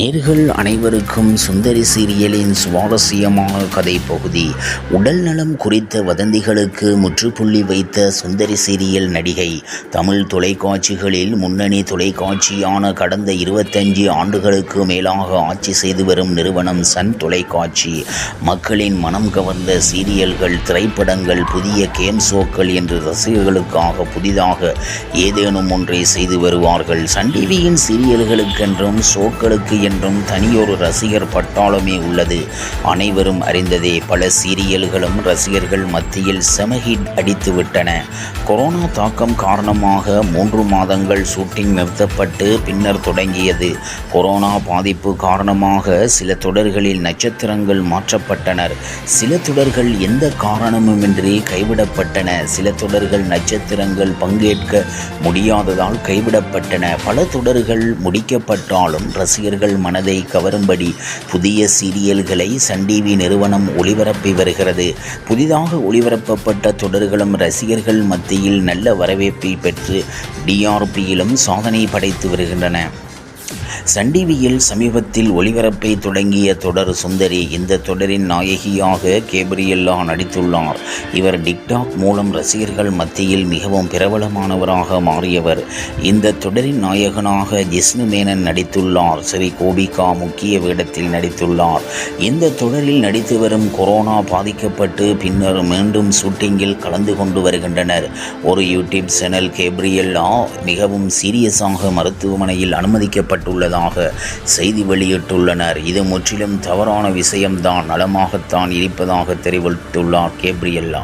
நேர்கள் அனைவருக்கும் சுந்தரி சீரியலின் சுவாரஸ்யமான கதை பகுதி. உடல் நலம் குறித்த வதந்திகளுக்கு முற்றுப்புள்ளி வைத்த சுந்தரி சீரியல் நடிகை. தமிழ் தொலைக்காட்சிகளில் முன்னணி தொலைக்காட்சியான கடந்த 25 ஆண்டுகளுக்கு மேலாக ஆட்சி செய்து வரும் நிறுவனம் சன் தொலைக்காட்சி. மக்களின் மனம் கவர்ந்த சீரியல்கள், திரைப்படங்கள், புதிய கேம் ஷோக்கள் என்று ரசிகர்களுக்காக புதிதாக ஏதேனும் ஒன்றை செய்து வருவார்கள். சன் டிவியின் சீரியல்களுக்கென்றும் ஷோக்களுக்கு என்றும் தனியொரு ரசிகர் பட்டாளமே உள்ளது. அனைவரும் அறிந்ததே. பல சீரியல்களும் ரசிகர்கள் மத்தியில் செம ஹிட் அடித்துவிட்டன. கொரோனா தாக்கம் காரணமாக 3 மாதங்கள் ஷூட்டிங் நிறுத்தப்பட்டு பின்னர் தொடங்கியது. கொரோனா பாதிப்பு காரணமாக சில தொடர்களில் நட்சத்திரங்கள் மாற்றப்பட்டனர். சில தொடர்கள் எந்த காரணமுமின்றி கைவிடப்பட்டன. சில தொடர்கள் நட்சத்திரங்கள் பங்கேற்க முடியாததால் கைவிடப்பட்டன. பல தொடர்கள் முடிக்கப்பட்டாலும் ரசிகர்கள் மனதை கவரும்படி புதிய சீரியல்களை சன் டிவி நிறுவனம் ஒளிபரப்பி வருகிறது. புதிதாக ஒளிபரப்பப்பட்ட தொடர்களும் ரசிகர்கள் மத்தியில் நல்ல வரவேற்பை பெற்று டிஆர்பியிலும் சாதனை படைத்து வருகின்றன. சன் டிவியில் சமீபத்தில் ஒளிபரப்பை தொடங்கிய தொடர் சுந்தரி. இந்த தொடரின் நாயகியாக கேப்ரியல்லா நடித்துள்ளார். இவர் டிக்டாக் மூலம் ரசிகர்கள் மத்தியில் மிகவும் பிரபலமானவராக மாறியவர். இந்த தொடரின் நாயகனாக ஜிஷ்ணு மேனன் நடித்துள்ளார். ஸ்ரீ கோபிகா முக்கிய வேடத்தில் நடித்துள்ளார். இந்த தொடரில் நடித்து வரும் கொரோனா பாதிக்கப்பட்டு பின்னர் மீண்டும் ஷூட்டிங்கில் கலந்து கொண்டு வருகின்றனர். ஒரு யூடியூப் சேனல் கேப்ரியல்லா மிகவும் சீரியஸாக மருத்துவமனையில் அனுமதிக்கப்பட்டுள்ளது செய்தி வெளியிட்டுள்ளனர். இது முற்றிலும் தவறான விஷயம்தான். நலமாகத்தான் இருப்பதாக தெரிவித்துள்ளார் கேப்ரியல்லா.